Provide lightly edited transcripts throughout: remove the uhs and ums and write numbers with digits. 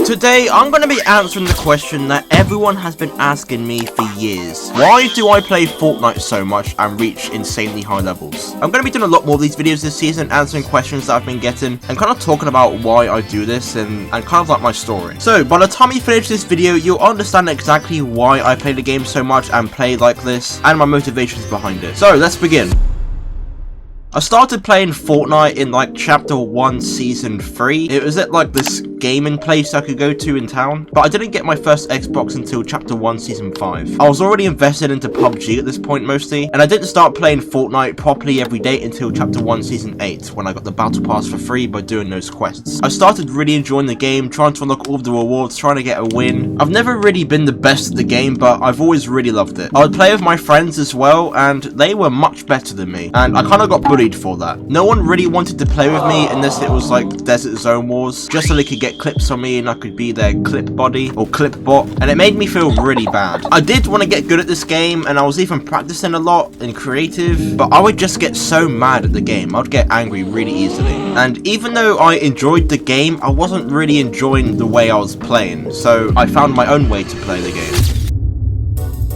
Today, I'm going to be answering the question that everyone has been asking me for years. Why do I play Fortnite so much and reach insanely high levels? I'm going to be doing a lot more of these videos this season, answering questions that I've been getting, and kind of talking about why I do this, and kind of like my story. So, by the time you finish this video, you'll understand exactly why I play the game so much and play like this, and my motivations behind it. So, let's begin. I started playing Fortnite in like chapter 1 season 3. It was at like this gaming place I could go to in town, but I didn't get my first Xbox until chapter 1 season 5. I was already invested into PUBG at this point mostly, and I didn't start playing Fortnite properly every day until chapter 1 season 8 when I got the battle pass for free by doing those quests. I started really enjoying the game, trying to unlock all of the rewards, trying to get a win. I've never really been the best at the game, but I've always really loved it. I would play with my friends as well, and they were much better than me, and I kind of got bullied for that. No one really wanted to play with me unless it was like Desert Zone Wars, just so they could get clips on me and I could be their clip buddy or clip bot, and it made me feel really bad. I did want to get good at this game, and I was even practicing a lot in creative, but I would just get so mad at the game. I'd get angry really easily, and even though I enjoyed the game, I wasn't really enjoying the way I was playing, so I found my own way to play the game.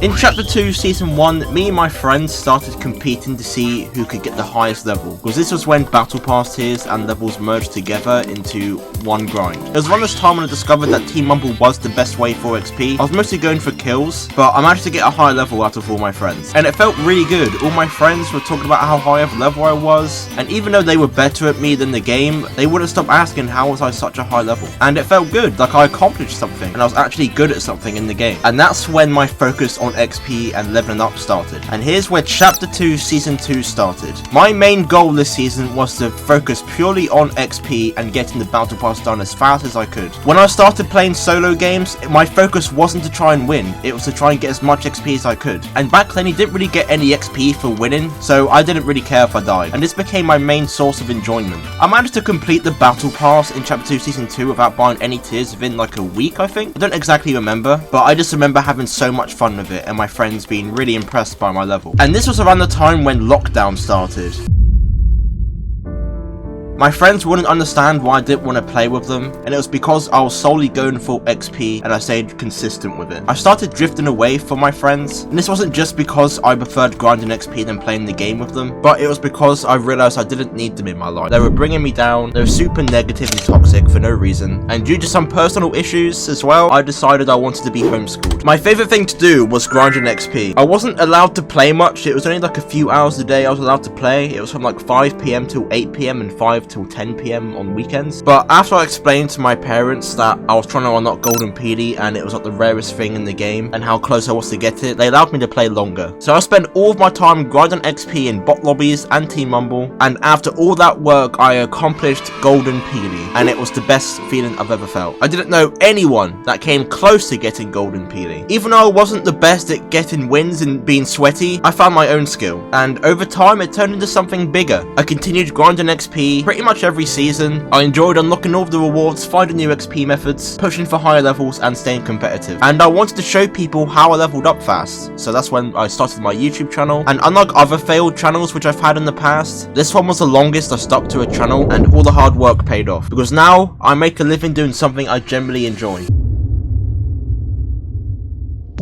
In Chapter 2, Season 1, me and my friends started competing to see who could get the highest level, because this was when Battle Pass tiers and levels merged together into one grind. It was around this time when I discovered that Team Mumble was the best way for XP. I was mostly going for kills, but I managed to get a high level out of all my friends, and it felt really good. All my friends were talking about how high of a level I was, and even though they were better at me than the game, they wouldn't stop asking how was I such a high level. And it felt good, like I accomplished something, and I was actually good at something in the game. And that's when my focus on XP and leveling up started. And here's where Chapter 2 Season 2 started. My main goal this season was to focus purely on XP and getting the Battle Pass done as fast as I could. When I started playing solo games, my focus wasn't to try and win, it was to try and get as much XP as I could. And back then you didn't really get any XP for winning, so I didn't really care if I died, and this became my main source of enjoyment. I managed to complete the Battle Pass in Chapter 2 Season 2 without buying any tiers within like a week, I think. I don't exactly remember, but I just remember having so much fun with it and my friends being really impressed by my level. And this was around the time when lockdown started. My friends wouldn't understand why I didn't want to play with them, and it was because I was solely going for XP and I stayed consistent with it. I started drifting away from my friends, and this wasn't just because I preferred grinding XP than playing the game with them, but it was because I realized I didn't need them in my life. They were bringing me down, they were super negative and toxic for no reason, and due to some personal issues as well, I decided I wanted to be homeschooled. My favorite thing to do was grinding XP. I wasn't allowed to play much, it was only like a few hours a day I was allowed to play. It was from like 5 PM till 8 PM and 5 till 10 PM on weekends. But after I explained to my parents that I was trying to unlock Golden PD and it was like the rarest thing in the game and how close I was to get it, they allowed me to play longer. So I spent all of my time grinding XP in bot lobbies and Team Mumble, and after all that work I accomplished Golden PD, and it was the best feeling I've ever felt. I didn't know anyone that came close to getting Golden PD. Even though I wasn't the best at getting wins and being sweaty, I found my own skill, and over time it turned into something bigger. I continued grinding XP pretty much every season. I enjoyed unlocking all of the rewards, finding new XP methods, pushing for higher levels and staying competitive. And I wanted to show people how I leveled up fast, so that's when I started my YouTube channel. And unlike other failed channels which I've had in the past, this one was the longest I stuck to a channel, and all the hard work paid off, because now I make a living doing something I generally enjoy.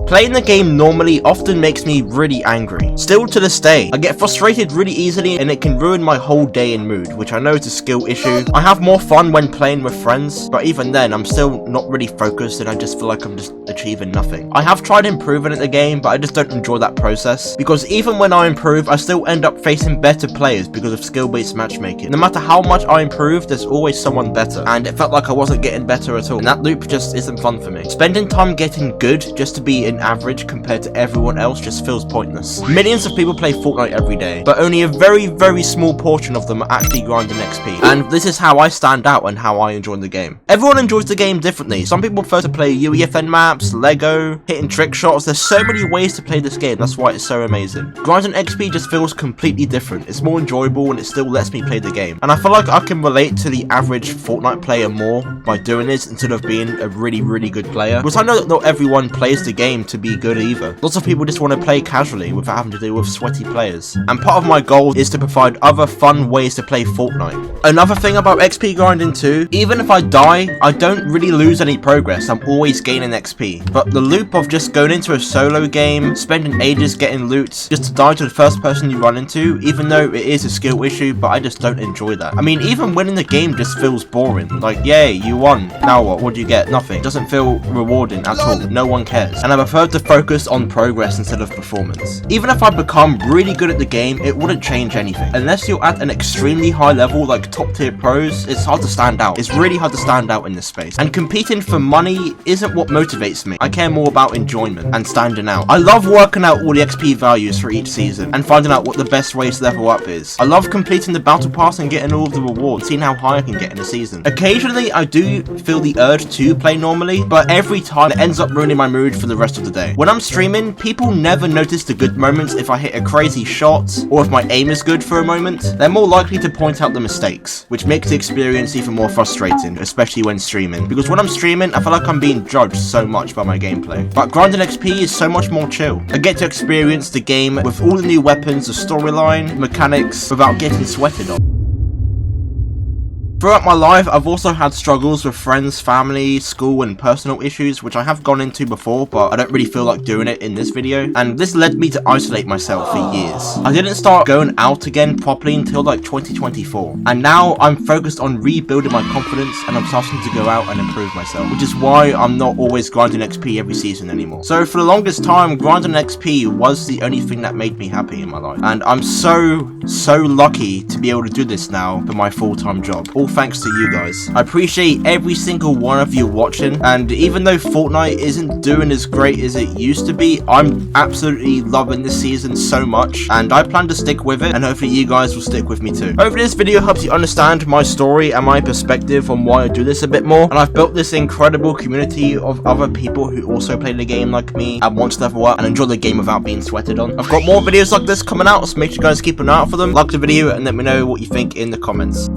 Playing the game normally often makes me really angry. Still to this day, I get frustrated really easily and it can ruin my whole day and mood, which I know is a skill issue. I have more fun when playing with friends, but even then I'm still not really focused and I just feel like I'm just achieving nothing. I have tried improving at the game, but I just don't enjoy that process, because even when I improve, I still end up facing better players because of skill-based matchmaking. No matter how much I improve, there's always someone better, and it felt like I wasn't getting better at all, and that loop just isn't fun for me. Spending time getting good just to be an average compared to everyone else just feels pointless. Millions of people play Fortnite every day, but only a very small portion of them are actually grinding XP, and this is how I stand out and how I enjoy the game. Everyone enjoys the game differently. Some people prefer to play UEFN maps, Lego, hitting trick shots. There's so many ways to play this game, that's why it's so amazing. Grinding XP just feels completely different. It's more enjoyable and it still lets me play the game, and I feel like I can relate to the average Fortnite player more by doing this instead of being a really good player, because I know that not everyone plays the game to be good either. Lots of people just want to play casually without having to deal with sweaty players. And part of my goal is to provide other fun ways to play Fortnite. Another thing about XP grinding too, even if I die, I don't really lose any progress. I'm always gaining XP. But the loop of just going into a solo game, spending ages getting loot, just to die to the first person you run into, even though it is a skill issue, but I just don't enjoy that. I mean, even winning the game just feels boring. Like, yay, you won. Now what? What do you get? Nothing. Doesn't feel rewarding at all. No one cares. And I prefer to focus on progress instead of performance. Even if I become really good at the game, it wouldn't change anything. Unless you're at an extremely high level, like top tier pros, it's hard to stand out. It's really hard to stand out in this space. And competing for money isn't what motivates me. I care more about enjoyment and standing out. I love working out all the XP values for each season and finding out what the best way to level up is. I love completing the battle pass and getting all of the rewards, seeing how high I can get in a season. Occasionally, I do feel the urge to play normally, but every time it ends up ruining my mood for the rest of the day. When I'm streaming, people never notice the good moments if I hit a crazy shot or if my aim is good for a moment. They're more likely to point out the mistakes, which makes the experience even more frustrating, especially when streaming. Because when I'm streaming, I feel like I'm being judged so much by my gameplay. But grinding XP is so much more chill. I get to experience the game with all the new weapons, the storyline, mechanics, without getting sweated on. Throughout my life, I've also had struggles with friends, family, school, and personal issues, which I have gone into before, but I don't really feel like doing it in this video. And this led me to isolate myself for years. I didn't start going out again properly until like 2024. And now I'm focused on rebuilding my confidence, and I'm starting to go out and improve myself, which is why I'm not always grinding XP every season anymore. So for the longest time, grinding XP was the only thing that made me happy in my life. And I'm so lucky to be able to do this now for my full-time job. All thanks to you guys. I appreciate every single one of you watching, and even though Fortnite isn't doing as great as it used to be, I'm absolutely loving this season so much, and I plan to stick with it, and hopefully you guys will stick with me too. Hopefully this video helps you understand my story and my perspective on why I do this a bit more, and I've built this incredible community of other people who also play the game like me and want to level up and enjoy the game without being sweated on. I've got more videos like this coming out, so make sure you guys keep an eye out for them. Like the video and let me know what you think in the comments.